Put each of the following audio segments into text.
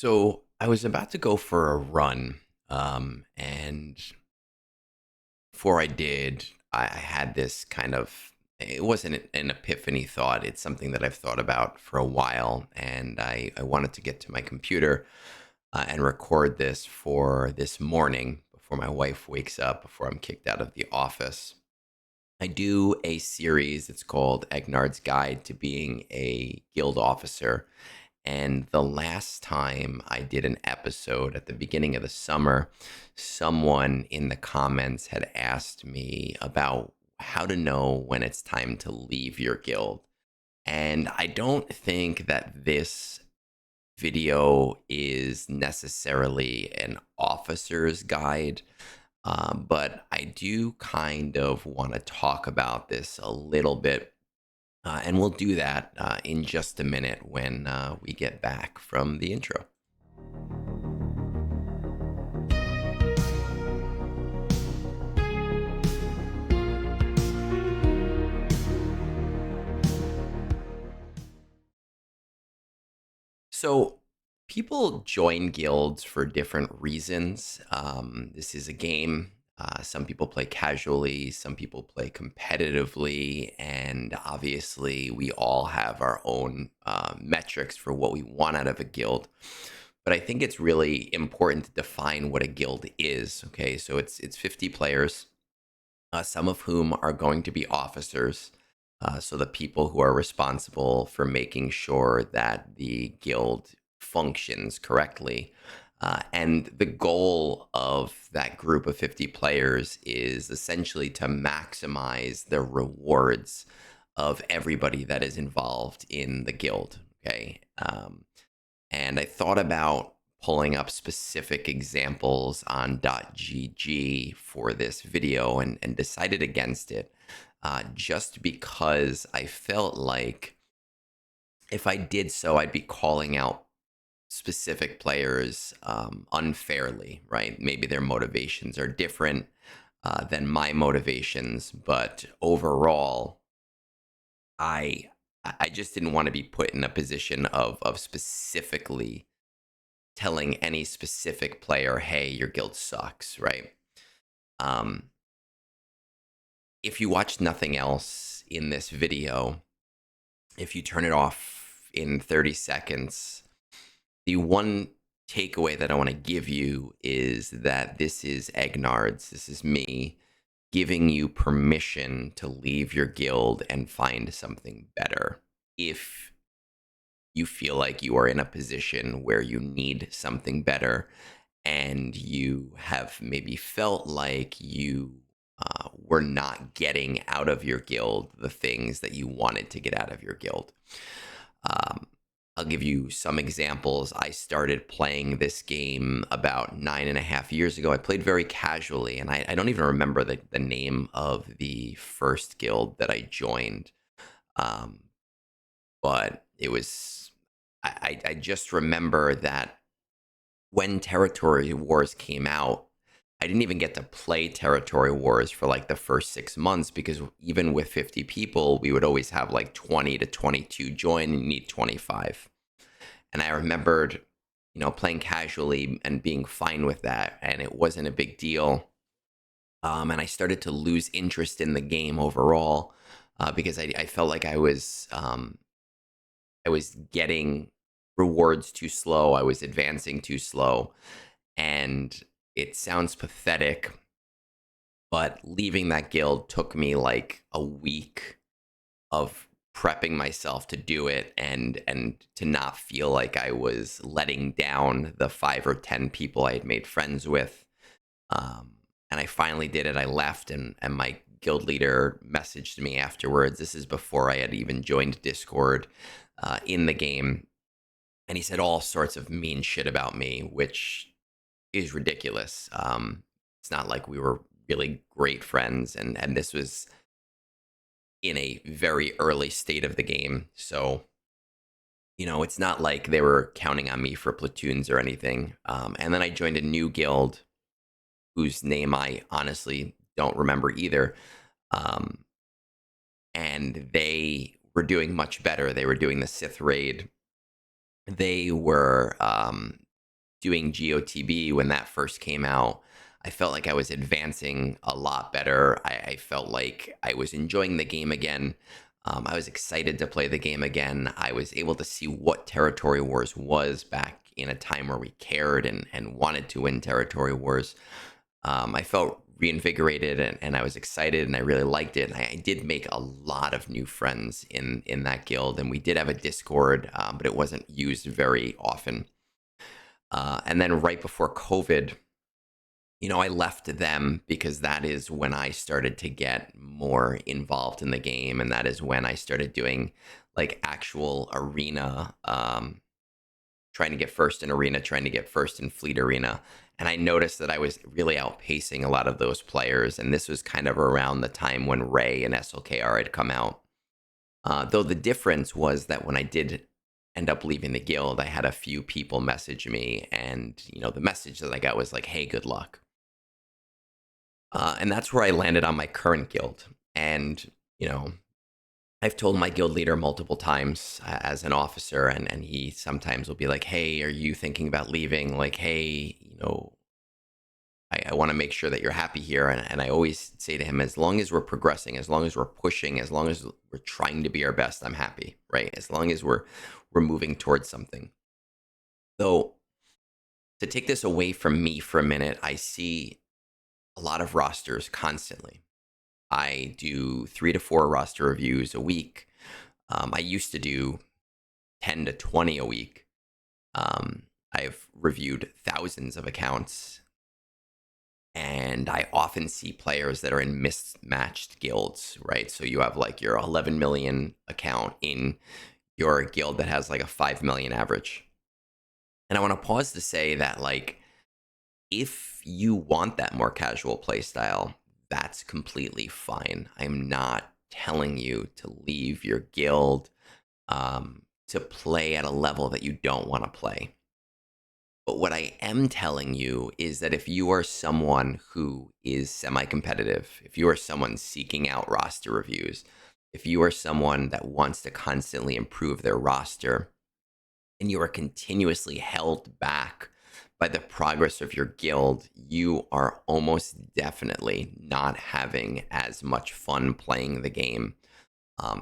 So I was about to go for a run, and before I did, I had this kind of. It wasn't an epiphany thought. It's something that I've thought about for a while, and I wanted to get to my computer and record this for this morning before my wife wakes up, before I'm kicked out of the office. I do a series. It's called Egnards Guide to Being a Guild Officer. And the last time I did an episode at the beginning of the summer, someone in the comments had asked me about how to know when it's time to leave your guild. And I don't think that this video is necessarily an officer's guide, but I do kind of want to talk about this a little bit, and we'll do that in just a minute when we get back from the intro. So, people join guilds for different reasons. This is a game. Some people play casually, some people play competitively, and obviously, we all have our own metrics for what we want out of a guild. But I think it's really important to define what a guild is. Okay, so it's 50 players, some of whom are going to be officers. So the people who are responsible for making sure that the guild functions correctly. And the goal of that group of 50 players is essentially to maximize the rewards of everybody that is involved in the guild. Okay. And I thought about pulling up specific examples on .gg for this video and decided against it, just because I felt like if I did so, I'd be calling out specific players unfairly, right? Maybe their motivations are different than my motivations, but overall, I I just didn't want to be put in a position of specifically telling any specific player, "Hey, your guild sucks," right? Um, if you watch nothing else in this video, if you turn it off in 30 seconds, the one takeaway that I want to give you is that this is Egnards. This is me giving you permission to leave your guild and find something better. If you feel like you are in a position where you need something better and you have maybe felt like you were not getting out of your guild the things that you wanted to get out of your guild. Um, I'll give you some examples. I started playing this game about 9.5 years ago. I played very casually, and I don't even remember the name of the first guild that I joined. Um, but it was, I just remember that when Territory Wars came out, I didn't even get to play Territory Wars for like the first 6 months because even with 50 people, we would always have like 20 to 22 join and you need 25. And I remembered, playing casually and being fine with that. And it wasn't a big deal. And I started to lose interest in the game overall because I felt like I was getting rewards too slow. I was advancing too slow. And it sounds pathetic, but leaving that guild took me like a week of prepping myself to do it and to not feel like I was letting down the 5 or 10 people I had made friends with. And I finally did it. I left, and my guild leader messaged me afterwards. This is before I had even joined Discord in the game. And he said all sorts of mean shit about me, which is ridiculous. It's not like we were really great friends, and this was in a very early state of the game. So, it's not like they were counting on me for platoons or anything. And then I joined a new guild whose name I honestly don't remember either. Um, and they were doing much better. They were doing the Sith raid. They were doing GOTB when that first came out, I felt like I was advancing a lot better. I felt like I was enjoying the game again. I was excited to play the game again. I was able to see what Territory Wars was back in a time where we cared and wanted to win Territory Wars. I felt reinvigorated and I was excited and I really liked it. And I did make a lot of new friends in that guild, and we did have a Discord, but it wasn't used very often. And then right before COVID, I left them because that is when I started to get more involved in the game, and that is when I started doing like actual arena, trying to get first in arena, trying to get first in fleet arena. And I noticed that I was really outpacing a lot of those players. And this was kind of around the time when Ray and SLKR had come out. Though the difference was that when I did end up leaving the guild, I had a few people message me, and the message that I got was like, "Hey, good luck." And that's where I landed on my current guild. And I've told my guild leader multiple times as an officer, and he sometimes will be like, "Hey, are you thinking about leaving? Like, hey, I want to make sure that you're happy here." And I always say to him, as long as we're progressing, as long as we're pushing, as long as we're trying to be our best, I'm happy, right? As long as we're moving towards something. So to take this away from me for a minute, I see a lot of rosters constantly. I do 3 to 4 roster reviews a week. I used to do 10 to 20 a week. I've reviewed thousands of accounts, and I often see players that are in mismatched guilds, right? So you have like your 11 million account in your guild that has like a 5 million average. And I want to pause to say that, like, if you want that more casual play style, that's completely fine. I'm not telling you to leave your guild to play at a level that you don't want to play. But what I am telling you is that if you are someone who is semi competitive, if you are someone seeking out roster reviews, if you are someone that wants to constantly improve their roster, and you are continuously held back by the progress of your guild, you are almost definitely not having as much fun playing the game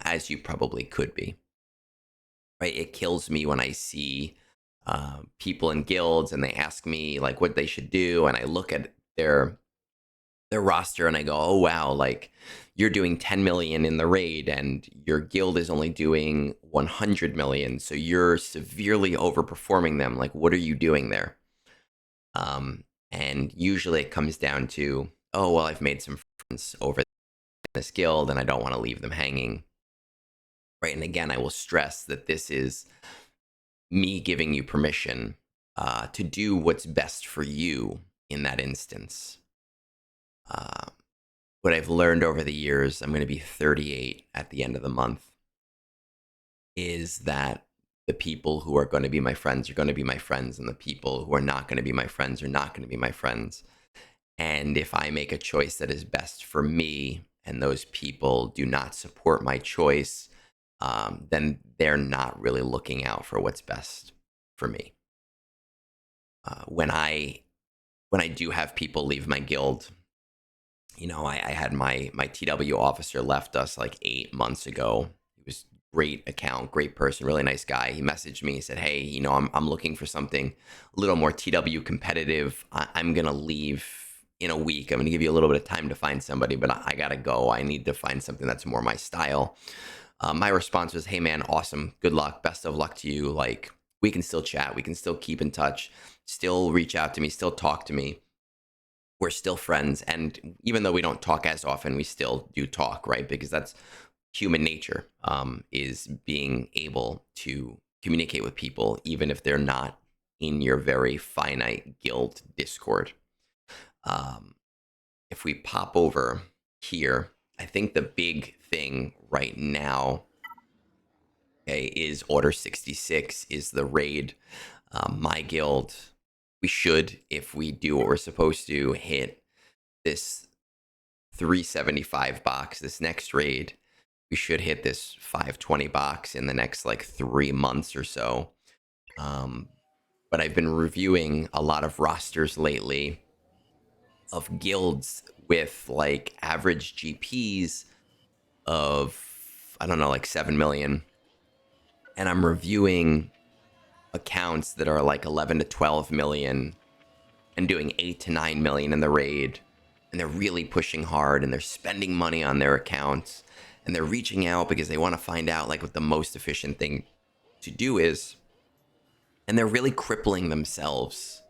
as you probably could be. Right? It kills me when I see people in guilds and they ask me like what they should do, and I look at their roster and I go, "Oh wow, like you're doing 10 million in the raid and your guild is only doing 100 million, so you're severely overperforming them. Like, what are you doing there?" And usually it comes down to, "Oh well, I've made some friends over this guild and I don't want to leave them hanging." Right? And again, I will stress that this is me giving you permission to do what's best for you in that instance. Uh, what I've learned over the years, I'm going to be 38 at the end of the month, is that the people who are going to be my friends are going to be my friends, and the people who are not going to be my friends are not going to be my friends. And if I make a choice that is best for me and those people do not support my choice, then they're not really looking out for what's best for me. When I do have people leave my guild, I had my TW officer left us like 8 months ago. He was great account, great person, really nice guy. He messaged me. He said, "Hey, I'm looking for something a little more TW competitive. I'm gonna leave in a week. I'm gonna give you a little bit of time to find somebody, but I gotta go. I need to find something that's more my style." My response was, "Hey man, awesome, good luck, best of luck to you. Like, we can still chat, we can still keep in touch, still reach out to me, still talk to me. We're still friends, and even though we don't talk as often, we still do talk, right? Because that's human nature, is being able to communicate with people even if they're not in your very finite guild Discord." um, if we pop over here, I think the big thing right now, okay, is Order 66 is the raid. My guild, we should, if we do what we're supposed to, hit this 375 box this next raid. We should hit this 520 box in the next like 3 months or so. But but I've been reviewing a lot of rosters lately of guilds with like average GPs of, I don't know, like 7 million. And I'm reviewing accounts that are like 11 to 12 million and doing 8 to 9 million in the raid. And they're really pushing hard and they're spending money on their accounts and they're reaching out because they want to find out like what the most efficient thing to do is. And they're really crippling themselves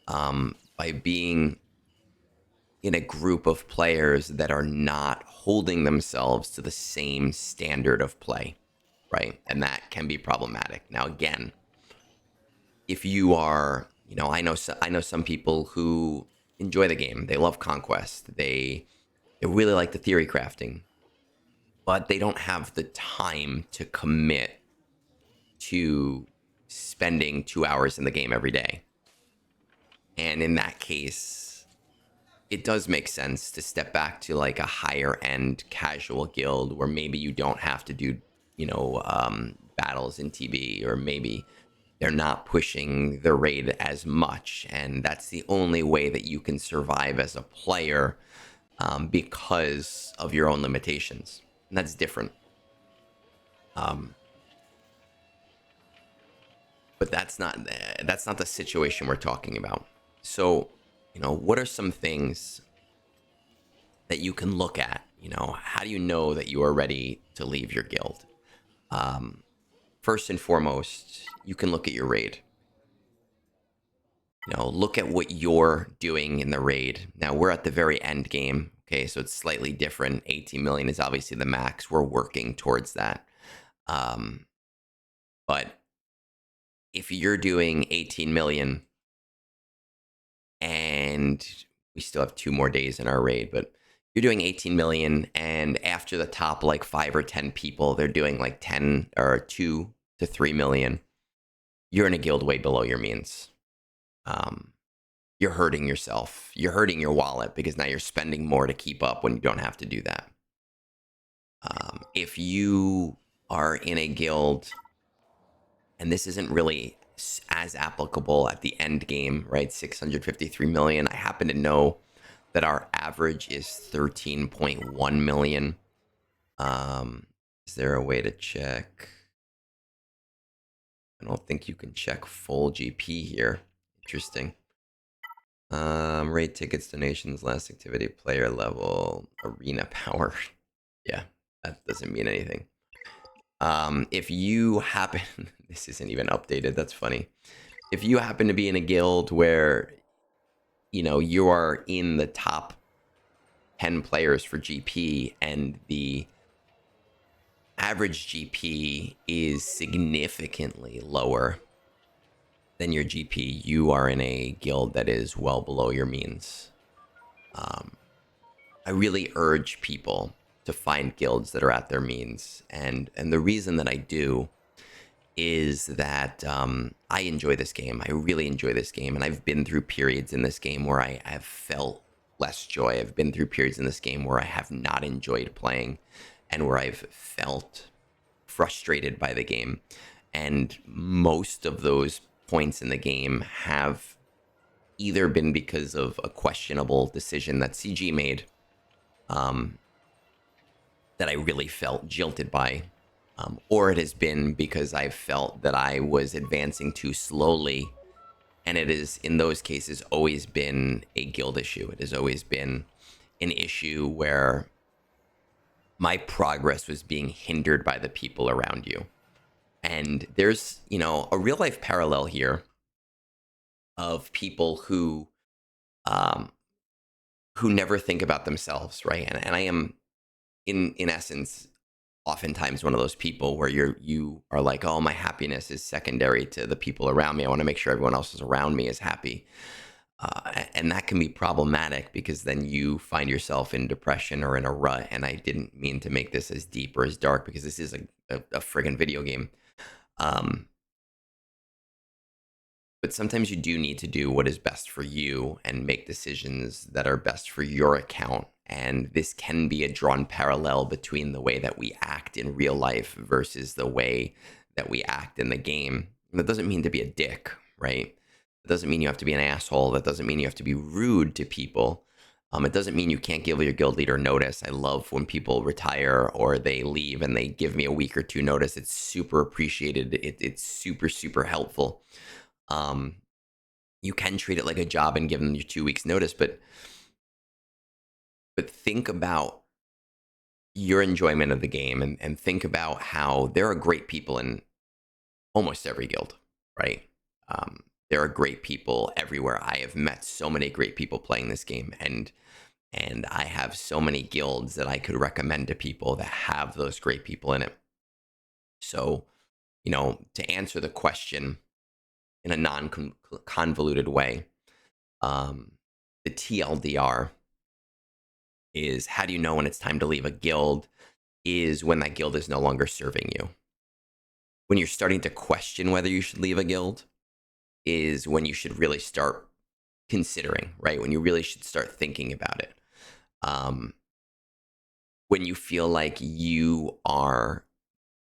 by being in a group of players that are not holding themselves to the same standard of play, right? And that can be problematic. Now, again, if you are, I know some people who enjoy the game. They love conquest. They really like the theory crafting, but they don't have the time to commit to spending 2 hours in the game every day. And in that case, it does make sense to step back to like a higher end casual guild where maybe you don't have to do, battles in TB, or maybe they're not pushing the raid as much. And that's the only way that you can survive as a player because of your own limitations. And that's different. But that's not the situation we're talking about. So, what are some things that you can look at? How do you know that you are ready to leave your guild? First and foremost, you can look at your raid. Look at what you're doing in the raid. Now, we're at the very end game. Okay, so it's slightly different. 18 million is obviously the max. We're working towards that. But if you're doing 18 million and we still have 2 more days in our raid, but you're doing 18 million, and after the top like 5 or 10 people, they're doing like 10 or 2 to 3 million. You're in a guild way below your means. You're hurting yourself. You're hurting your wallet because now you're spending more to keep up when you don't have to do that. If you are in a guild, and this isn't really as applicable at the end game, right? 653 million. I happen to know that our average is 13.1 million. Is there a way to check? I don't think you can check full GP here. Interesting. Raid tickets, donations, last activity, player level, arena power. Yeah, that doesn't mean anything. If you happen, this isn't even updated. That's funny. If you happen to be in a guild where, you are in the top 10 players for GP and the average GP is significantly lower than your GP, you are in a guild that is well below your means. I really urge people to find guilds that are at their means. And the reason that I do is that I enjoy this game. I really enjoy this game. And I've been through periods in this game where I have felt less joy. I've been through periods in this game where I have not enjoyed playing and where I've felt frustrated by the game. And most of those points in the game have either been because of a questionable decision that CG made, that I really felt jilted by, or it has been because I felt that I was advancing too slowly. And it is, in those cases, always been a guild issue. It has always been an issue where my progress was being hindered by the people around you. And there's, a real life parallel here of people who never think about themselves, right? And I am, in essence, oftentimes one of those people where you are like, oh, my happiness is secondary to the people around me. I want to make sure everyone else is around me is happy. And that can be problematic because then you find yourself in depression or in a rut. And I didn't mean to make this as deep or as dark because this is a friggin' video game. But sometimes you do need to do what is best for you and make decisions that are best for your account. And this can be a drawn parallel between the way that we act in real life versus the way that we act in the game. And that doesn't mean to be a dick, right? It doesn't mean you have to be an asshole. That doesn't mean you have to be rude to people. It doesn't mean you can't give your guild leader notice. I love when people retire or they leave and they give me a week or two notice. It's super appreciated. It's super, super helpful. Um, you can treat it like a job and give them your 2 weeks notice, but think about your enjoyment of the game and think about how there are great people in almost every guild, right? Um, there are great people everywhere. I have met so many great people playing this game, and I have so many guilds that I could recommend to people that have those great people in it. So, to answer the question in a non-convoluted way, um, the TLDR is, how do you know when it's time to leave a guild? Is when that guild is no longer serving you. When you're starting to question whether you should leave a guild is when you should really start considering, right? When you really should start thinking about it. Um, when you feel like you are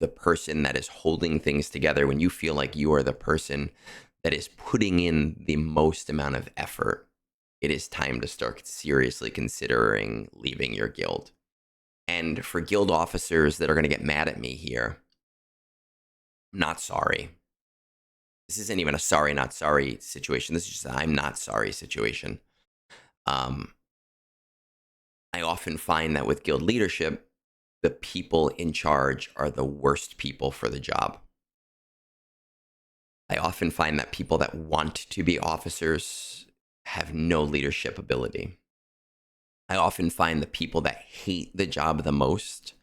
the person that is holding things together, when you feel like you are the person that is putting in the most amount of effort, it is time to start seriously considering leaving your guild. And for guild officers that are going to get mad at me here, I'm not sorry. This isn't even a sorry, not sorry situation. This is just a I'm not sorry situation. Um, I often find that with guild leadership, the people in charge are the worst people for the job. I often find that people that want to be officers have no leadership ability. I often find the people that hate the job the most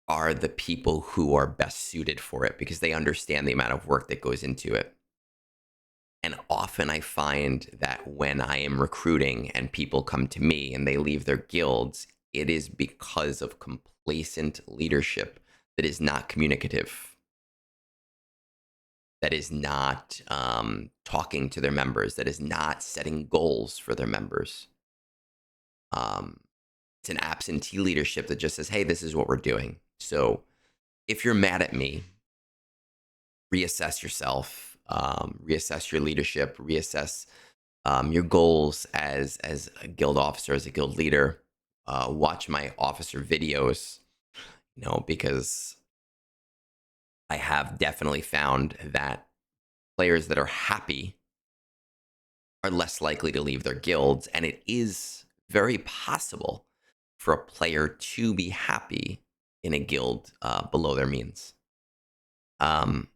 are the people who are best suited for it because they understand the amount of work that goes into it. And often I find that when I am recruiting and people come to me and they leave their guilds, it is because of complacent leadership that is not communicative, that is not talking to their members, that is not setting goals for their members. Um, it's an absentee leadership that just says, hey, this is what we're doing. So if you're mad at me, reassess yourself, reassess your leadership, reassess your goals as a guild officer, as a guild leader. Watch my officer videos, because I have definitely found that players that are happy are less likely to leave their guilds, and it is very possible for a player to be happy in a guild below their means. Um,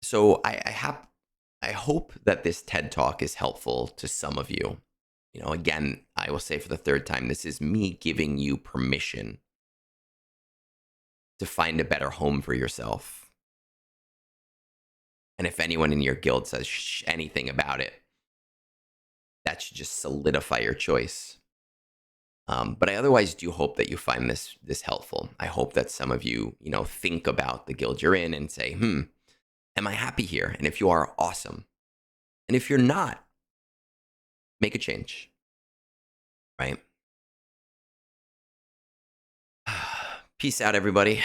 so I hope that this TED Talk is helpful to some of you. Again, I will say for the third time, this is me giving you permission to find a better home for yourself. And if anyone in your guild says anything about it, that should just solidify your choice. But I otherwise do hope that you find this helpful. I hope that some of you, think about the guild you're in and say, am I happy here? And if you are, awesome. And if you're not, make a change, right? Peace out, everybody.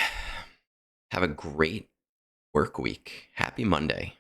Have a great work week. Happy Monday.